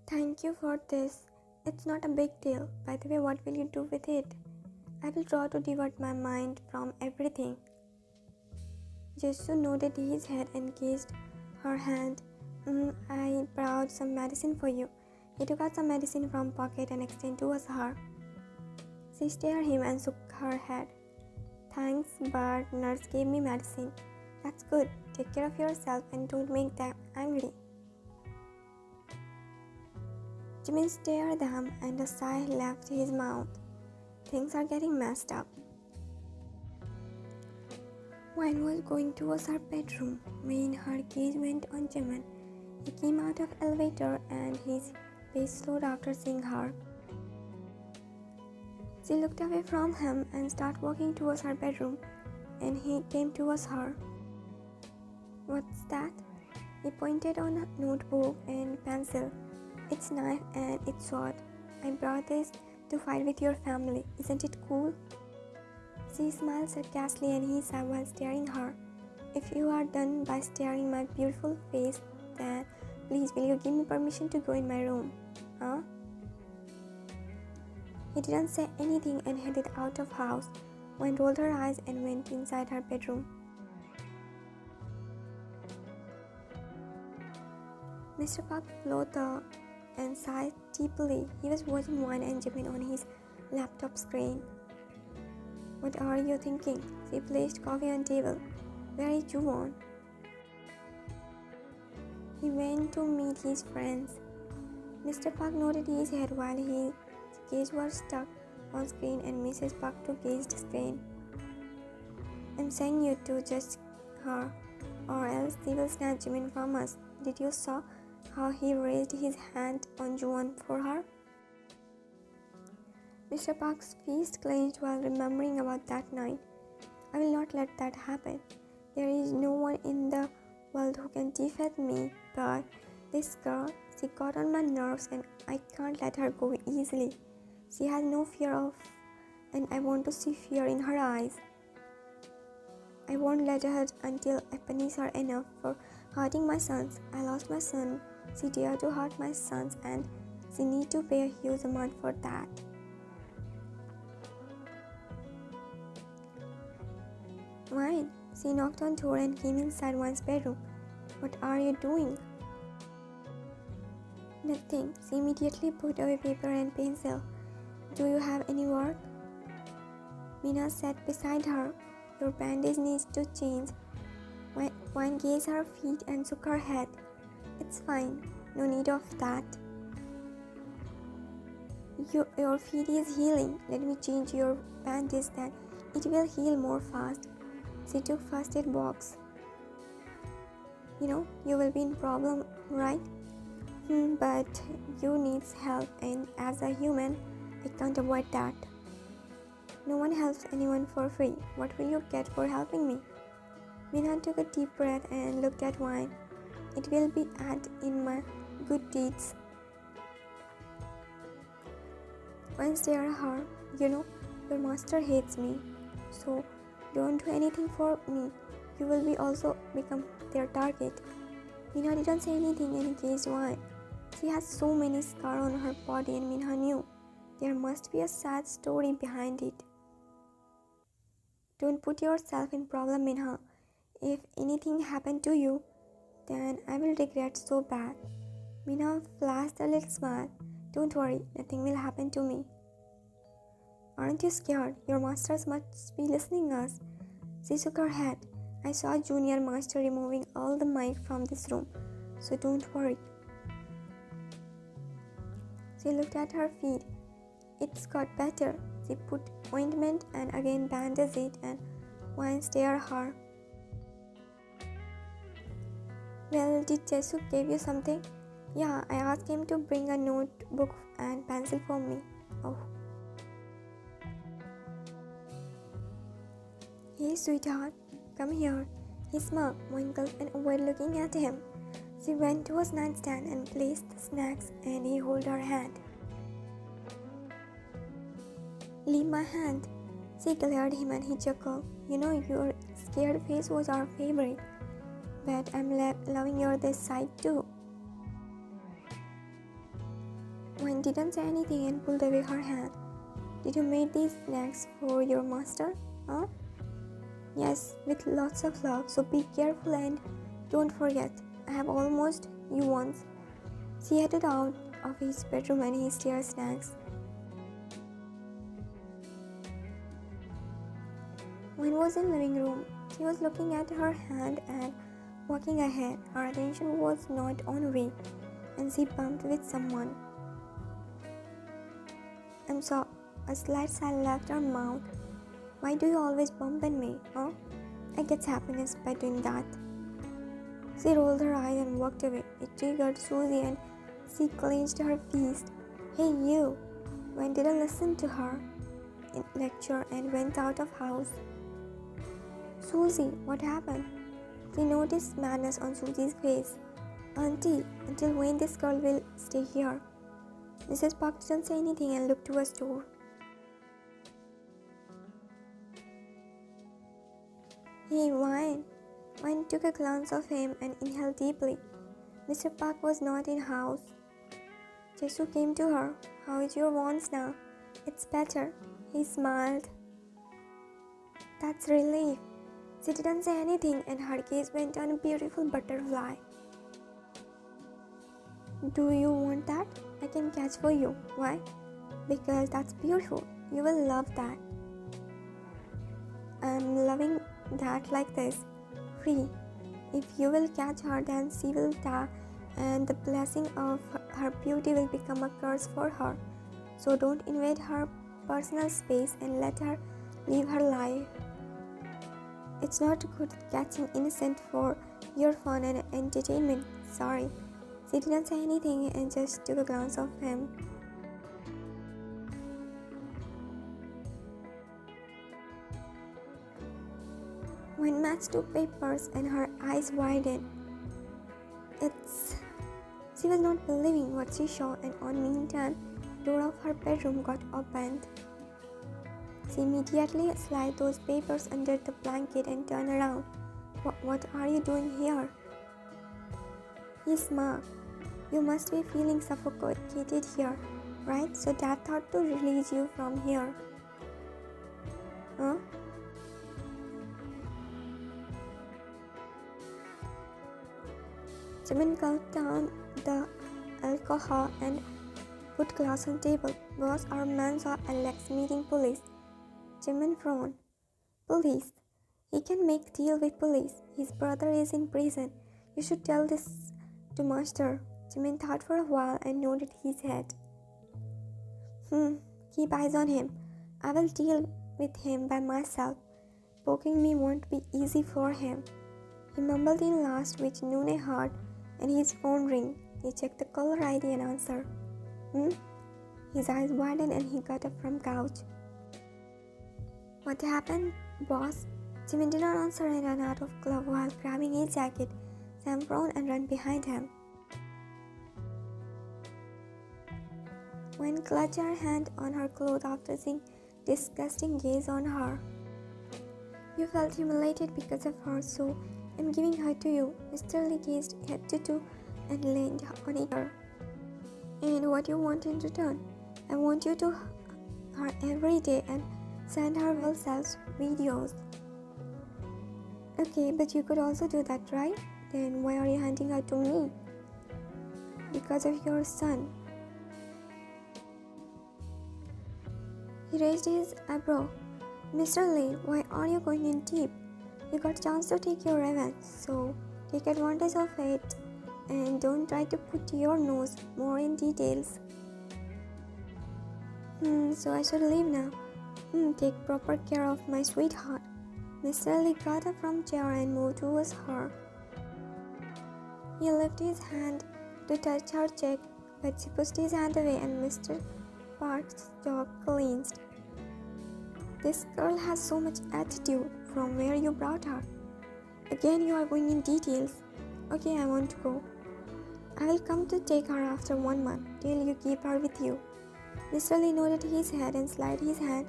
Thank you for this. It's not a big deal. By the way, what will you do with it? I will try to divert my mind from everything. Jesu nodded his head and kissed her hand. I brought some medicine for you. He took out some medicine from pocket and extended towards her. She stared at him and shook her head. Thanks, but nurse gave me medicine. That's good. Take care of yourself and don't make them angry. Jimin stared at them and a sigh left his mouth. Things are getting messed up. Wine was going towards her bedroom when her gaze went on Jimin. He came out of the elevator and his pace slowed after seeing her. She looked away from him and started walking towards her bedroom, and he came towards her. What's that? He pointed on a notebook and pencil. It's knife and it's sword. I brought this to fight with your family. Isn't it cool? She smiled sarcastically and he sighed while staring her. If you are done by staring my beautiful face, then please will you give me permission to go in my room? Huh? He didn't say anything and headed out of house. Wen rolled her eyes and went inside her bedroom. Mr. Park blew and sighed deeply. He was watching Wine and Jimin on his laptop screen. What are you thinking? She placed coffee on the table. Where is Juwon? He went to meet his friends. Mr. Park nodded his head while his gaze was stuck on screen and Mrs. Park too gazed screen. I'm saying you to judge her, or else they will snatch Jimin from us. Did you saw how he raised his hand on Juwon for her? Mr. Park's fist clenched while remembering about that night. I will not let that happen. There is no one in the world who can defeat me, but this girl, she got on my nerves and I can't let her go easily. She has no fear of, and I want to see fear in her eyes. I won't let her until I punish her enough for hurting my sons. I lost my son. She dared to hurt my sons and she need to pay a huge amount for that. Wine. She knocked on the door and came inside Wine's bedroom. What are you doing? Nothing. She immediately put away paper and pencil. Do you have any work? Minha sat beside her. Your bandage needs to change. Wine gazed her feet and shook her head. It's fine. No need of that. Your feet is healing. Let me change your bandage then. It will heal more fast. She took first aid box. You will be in problem, right? But you need help and as a human, I can't avoid that. No one helps anyone for free. What will you get for helping me? Minha took a deep breath and looked at Wine. It will be added in my good deeds. Wine stared at her. Your master hates me. So don't do anything for me. You will be also become their target. Minha didn't say anything and gazed Wine. She has so many scars on her body and Minha knew there must be a sad story behind it. Don't put yourself in problem, Minha. If anything happened to you, then I will regret so bad. Minha flashed a little smile. Don't worry, nothing will happen to me. Aren't you scared? Your masters must be listening us. She shook her head. I saw Junior Master removing all the mic from this room, so don't worry. She looked at her feet. It's got better. She put ointment and again bandaged it and Wine stared at her. Well, did Jesu give you something? Yeah, I asked him to bring a notebook and pencil for me. Oh. Hey, sweetheart, come here. He smirked, winkled, and avoided looking at him. She went to his nightstand and placed the snacks, and he held her hand. Leave my hand. She glared at him and he chuckled. Your scared face was our favorite. But I'm loving your this side too. Wayne didn't say anything and pulled away her hand. Did you make these snacks for your master? Huh? Yes, with lots of love, so be careful and don't forget, I have almost you once. She headed out of his bedroom and he stared snacks. Wayne was in the living room. She was looking at her hand and walking ahead. Her attention was not on Wayne, and she bumped with someone. I'm sorry. A slight smile left her mouth. Why do you always bump in me, huh? I get happiness by doing that. She rolled her eyes and walked away. It triggered Susie and she clenched her fist. Hey you! Wayne didn't listen to her in lecture and went out of house. Susie, what happened? She noticed madness on Susie's face. Auntie, until when this girl will stay here? Mrs. Park didn't say anything and looked to a door. Hey, Wayne. Wayne took a glance of him and inhaled deeply. Mr. Park was not in house. Jesu came to her. How is your wounds now? It's better. He smiled. That's relief. She didn't say anything and her gaze went on a beautiful butterfly. Do you want that? I can catch for you. Why? Because that's beautiful. You will love that. I'm loving that like this. Free. If you will catch her, then she will die and the blessing of her beauty will become a curse for her. So don't invade her personal space and let her live her life. It's not good catching innocent for your fun and entertainment. Sorry. She didn't say anything and just took a glance of him. When matched two papers and her eyes widened. She was not believing what she saw and on meantime, door of her bedroom got opened. She immediately slid those papers under the blanket and turned around. What are you doing here? He smiled. You must be feeling suffocated here, right? So Dad thought to release you from here. Huh? Jimin gulped down the alcohol and put glass on table. Boss, our man saw Alex meeting police. Jimin frowned. Police? He can make deal with police. His brother is in prison. You should tell this to Master. Jimin thought for a while and nodded his head. Keep eyes on him. I will deal with him by myself. Poking me won't be easy for him. He mumbled in last, which Nune heard, and his phone rang. He checked the caller ID and answered. His eyes widened and he got up from couch. What happened, boss? Jimin did not answer and ran out of glove while grabbing his jacket. Sam frowned and ran behind him. When clutched her hand on her clothes after seeing disgusting gaze on her. You felt humiliated because of her, so I'm giving her to you. Mr. Lee gazed head to toe and leaned on her. And what you want in return? I want you to her every day and send her well self videos. Okay, but you could also do that, right? Then why are you handing her to me? Because of your son. He raised his eyebrow. Mr. Lee, why are you going in deep? You got a chance to take your revenge, so take advantage of it and don't try to put your nose more in details. So I should leave now. Take proper care of my sweetheart. Mr. Lee got up from chair and moved towards her. He lifted his hand to touch her cheek, but she pushed his hand away and Mr. Park's jaw clenched. This girl has so much attitude from where you brought her. Again you are going in details. Okay, I want to go. I will come to take her after 1 month till you keep her with you. Mr. Lee nodded his head and slid his hand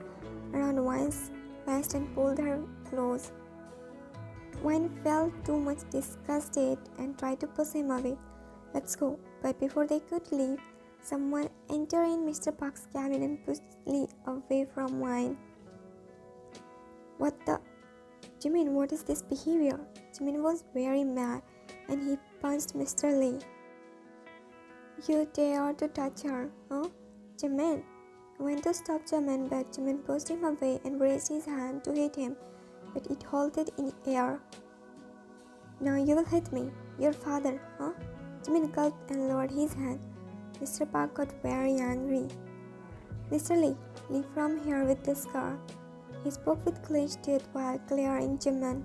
around Wine's waist and pulled her close. Wine felt too much disgusted and tried to push him away. Let's go. But before they could leave, Someone entered in Mr. Park's cabin and pushed Lee away from wine. What the? Jimin, what is this behavior? Jimin was very mad and he punched Mr. Lee. You dare to touch her, huh? Jimin went to stop Jimin, but Jimin pushed him away and raised his hand to hit him, but it halted in air. Now you will hit me, your father, huh? Jimin gulped and lowered his hand. Mr. Park got very angry. Mr. Lee, leave from here with this girl. He spoke with clenched teeth while glaring Jimin.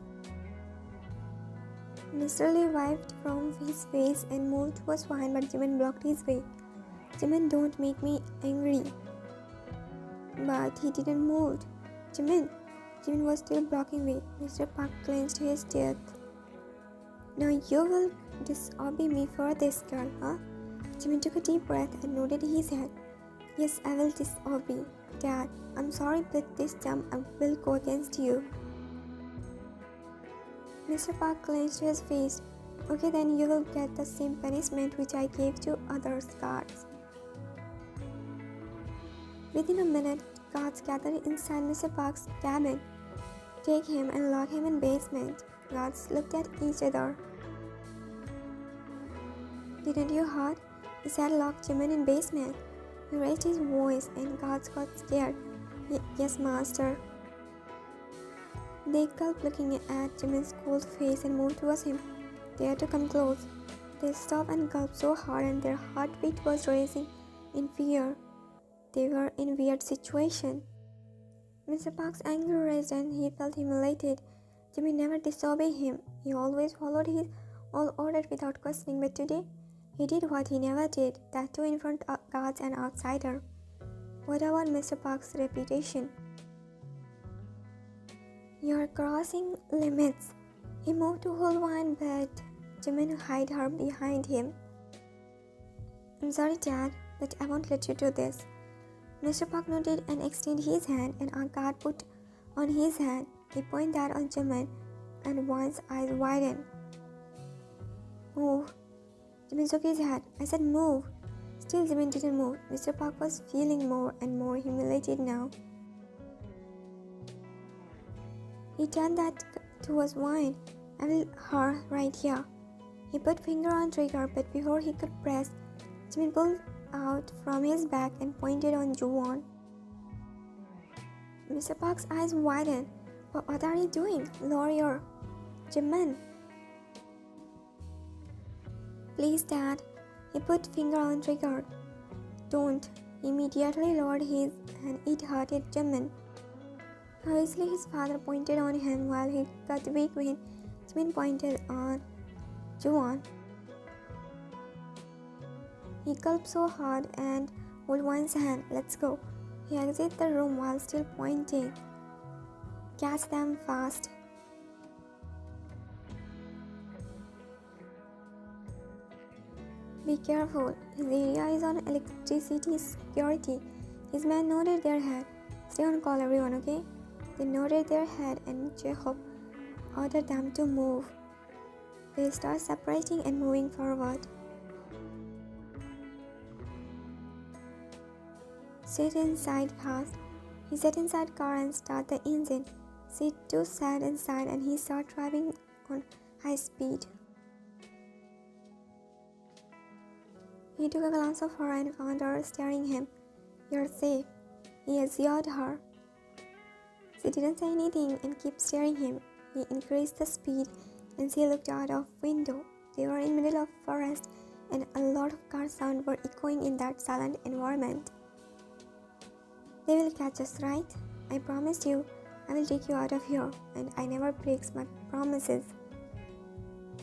Mr. Lee wiped from his face and moved towards Jimin, but Jimin blocked his way. Jimin, don't make me angry. But he didn't move. Jimin was still blocking way. Mr. Park clenched his teeth. Now you will disobey me for this, girl, huh? Jimin took a deep breath and nodded his head. Yes, I will disobey. Dad, I'm sorry, but this time I will go against you. Mr. Park clenched his face. Okay, then you will get the same punishment which I gave to other guards. Within a minute, guards gathered inside Mr. Park's cabin. Take him and lock him in basement. Guards looked at each other. Didn't you heard? He said lock Jimin in basement. He raised his voice and guards got scared. Yes, master. They gulped looking at Jimin's cold face and moved towards him. They had to come close. They stopped and gulped so hard and their heartbeat was racing in fear. They were in a weird situation. Mr. Park's anger raised and he felt humiliated. Jimin never disobeyed him. He always followed his all orders without questioning, but today he did what he never did, that too in front of guards and outsiders. What about Mr. Park's reputation? You're crossing limits. He moved to hold wine, but Jimin hid her behind him. I'm sorry, Dad, but I won't let you do this. Mr. Park nodded and extended his hand, and a guard put on his hand. He pointed that on Jimin, and one's eyes widened. Move. Jimin shook his head. I said move. Still Jimin didn't move. Mr. Park was feeling more and more humiliated now. He turned that towards wine. I will her right here. He put finger on trigger, but before he could press, Jimin pulled out from his bag and pointed on Juwon. Mr. Park's eyes widened. What are you doing? Lower your... Jimin. Please, Dad. He put finger on trigger. Don't. He immediately lowered his and it hurted Jimin. Obviously, his father pointed on him while he got weak when Jimin pointed on Juwon. He gulped so hard and held one's hand. Let's go. He exited the room while still pointing. Catch them fast. Be careful. His area is on electricity security. His men nodded their head. Stay on call, everyone, okay? They nodded their head and Chekhov ordered them to move. They started separating and moving forward. Sit inside fast. He sat inside car and started the engine. Seat 2 sat inside and he started driving on high speed. He took a glance of her and found her staring him. You're safe. He assured her. She didn't say anything and kept staring him. He increased the speed and she looked out of window. They were in the middle of forest and a lot of car sounds were echoing in that silent environment. They will catch us, right? I promised you I will take you out of here, and I never breaks my promises.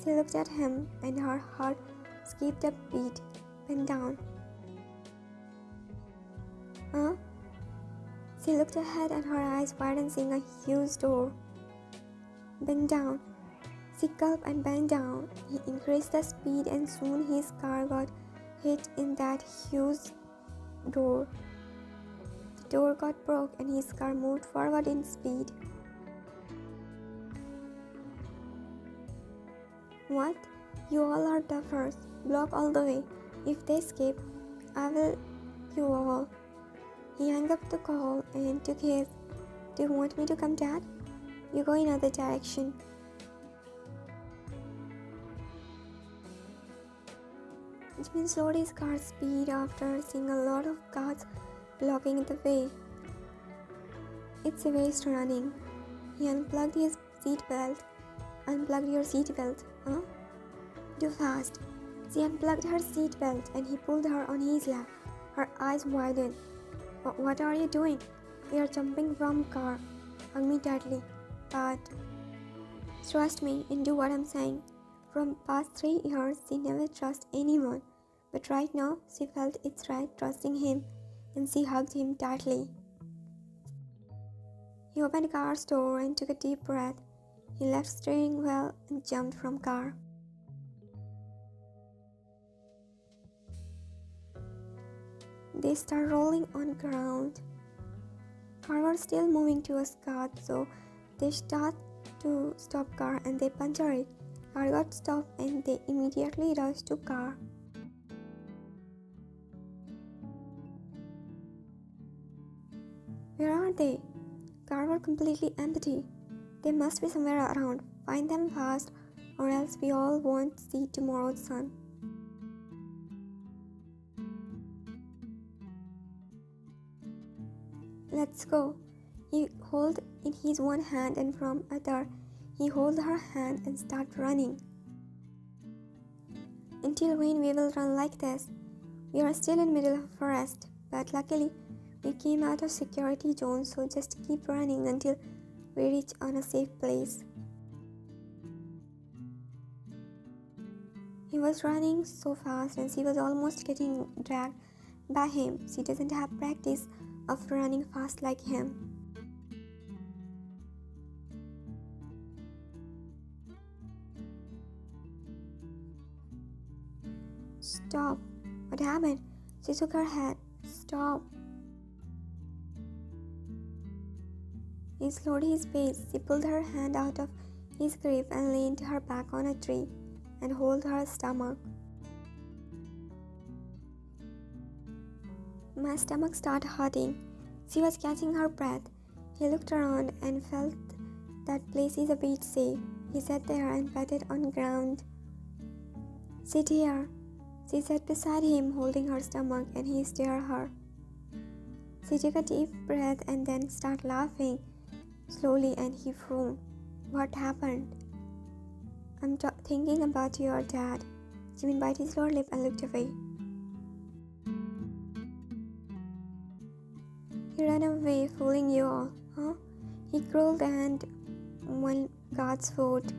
She looked at him and her heart skipped a beat. Bend down. Huh? She looked ahead and her eyes widened, seeing a huge door. Bend down. She gulped and bent down. He increased the speed and soon his car got hit in that huge door. The door got broke and his car moved forward in speed. What? You all are duffers. Block all the way. If they escape, I will you all. He hung up the call and took his. Do you want me to come, Dad? You go in other direction. Jimin slowed his car's speed after seeing a lot of cars blocking the way. It's a waste running. He unplugged his seatbelt. Unplugged your seatbelt, huh? Too fast. She unplugged her seatbelt and he pulled her on his lap. Her eyes widened. What are you doing? We are jumping from car. Hug me tightly. But trust me and do what I'm saying. From past 3 years, she never trusts anyone. But right now, she felt it's right trusting him and she hugged him tightly. He opened the car's door and took a deep breath. He left steering wheel and jumped from car. They start rolling on ground. Car was still moving towards car, so they start to stop car and they puncture it. Car got stopped and they immediately rushed to car. Where are they? Car were completely empty. They must be somewhere around. Find them fast or else we all won't see tomorrow's sun. Let's go. He held in his one hand and from other he held her hand and start running. Until when we will run like this? We are still in middle of a forest, but luckily we came out of security zone, so just keep running until we reach on a safe place. He was running so fast and she was almost getting dragged by him. She doesn't have practice of running fast like him. Stop. What happened? She shook her head. Stop. He slowed his pace. She pulled her hand out of his grip and leaned her back on a tree and held her stomach. My stomach started hurting. She was catching her breath. He looked around and felt that place is a bit safe. He sat there and patted on ground. Sit here. She sat beside him, holding her stomach, and he stared at her. She took a deep breath and then started laughing slowly, and he frowned. What happened? I'm thinking about your dad. Jimin bit his lower lip and looked away. He ran away, fooling you all, huh? He crawled and won God's food.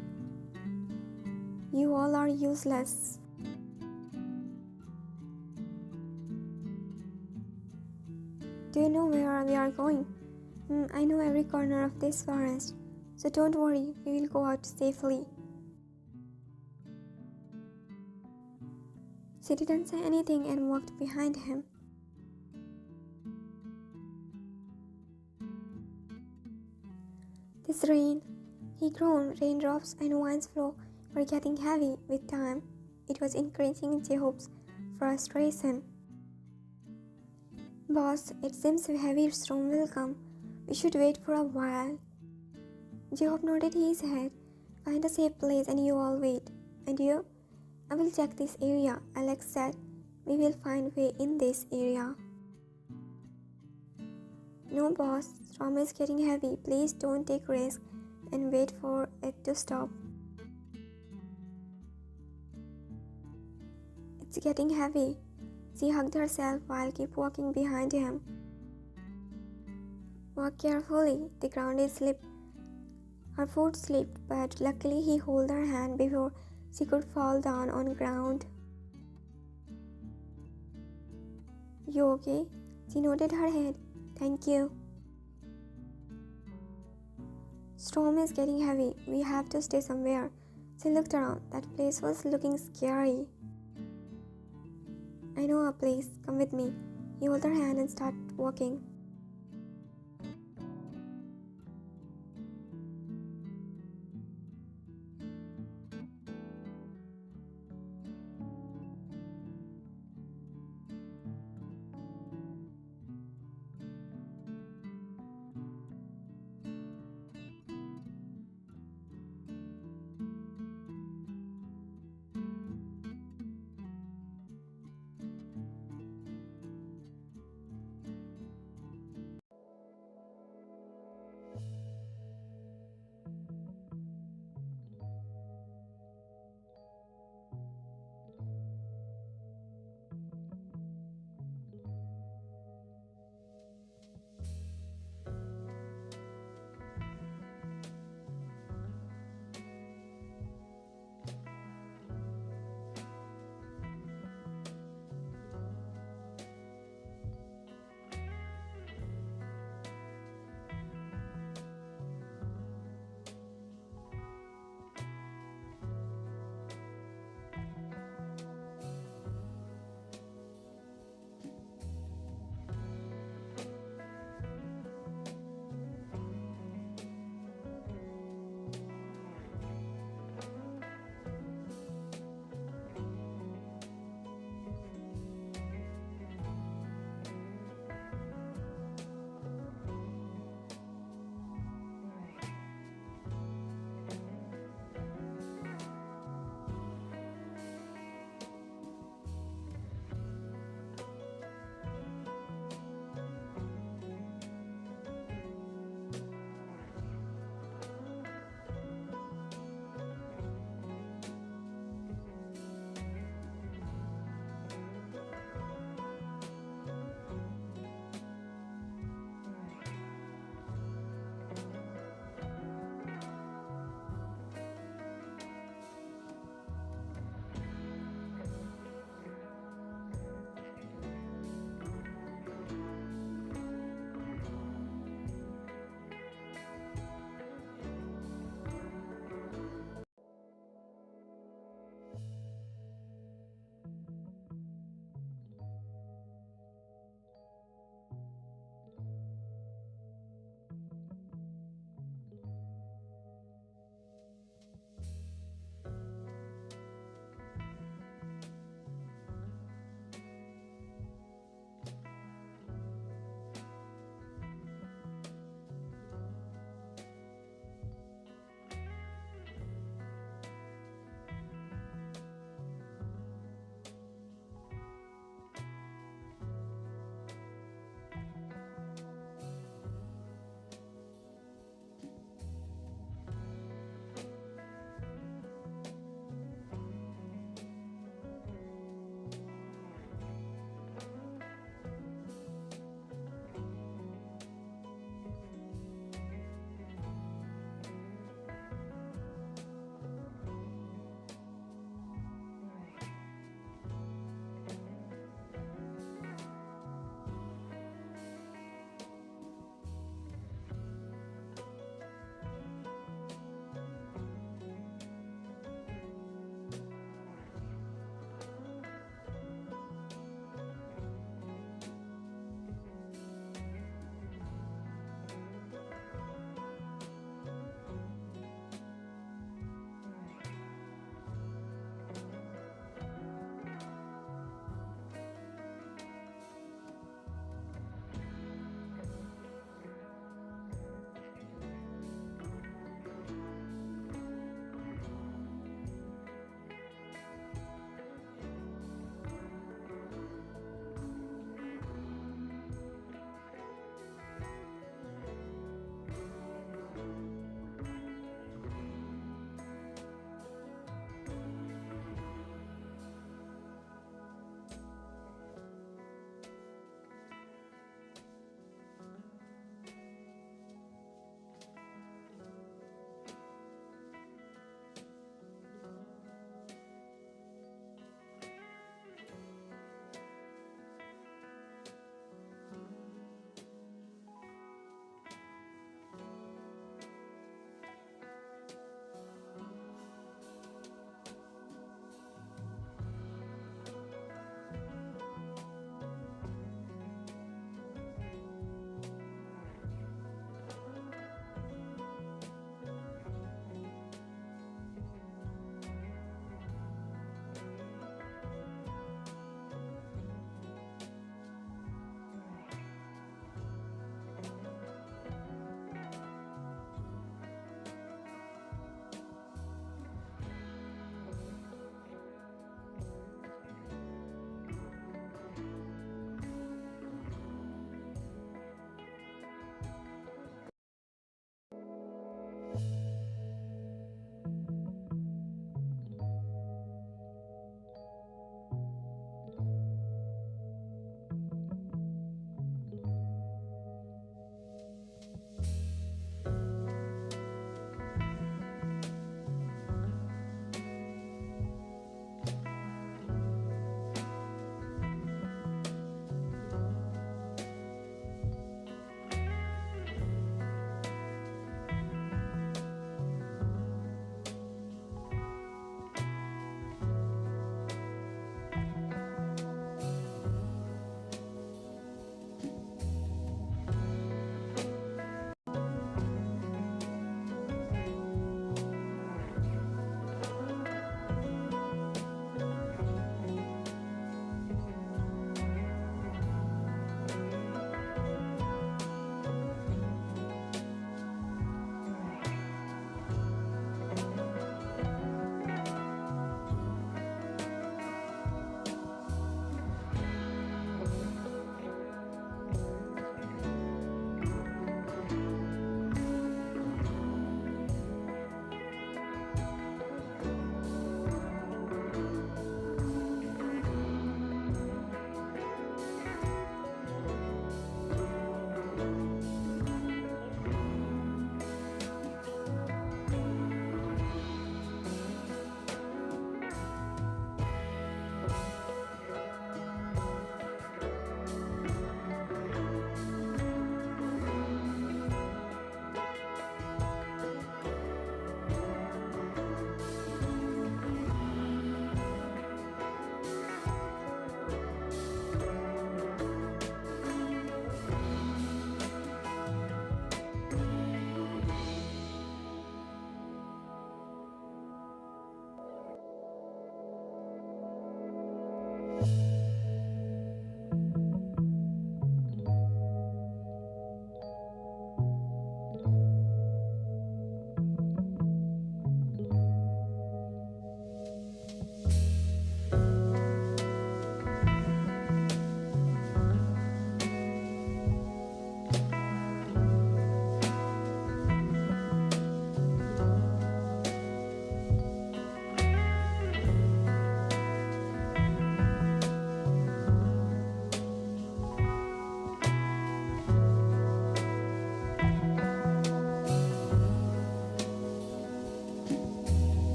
You all are useless. Do you know where we are going? I know every corner of this forest, so don't worry, we will go out safely. She didn't say anything and walked behind him. This rain, he groaned. Raindrops and wine's flow were getting heavy with time. It was increasing Jacob's frustration. Boss, it seems a heavy storm will come. We should wait for a while. Jacob nodded his head. Find a safe place and you all wait. And you? I will check this area, Alex said. We will find way in this area. No, boss. Storm is getting heavy. Please don't take risk and wait for it to stop. It's getting heavy. She hugged herself while keep walking behind him. Walk carefully. The ground is slip. Her foot slipped, but luckily he held her hand before she could fall down on ground. You okay? She nodded her head. Thank you. Storm is getting heavy. We have to stay somewhere. She looked around. That place was looking scary. I know a place. Come with me. He held her hand and started walking.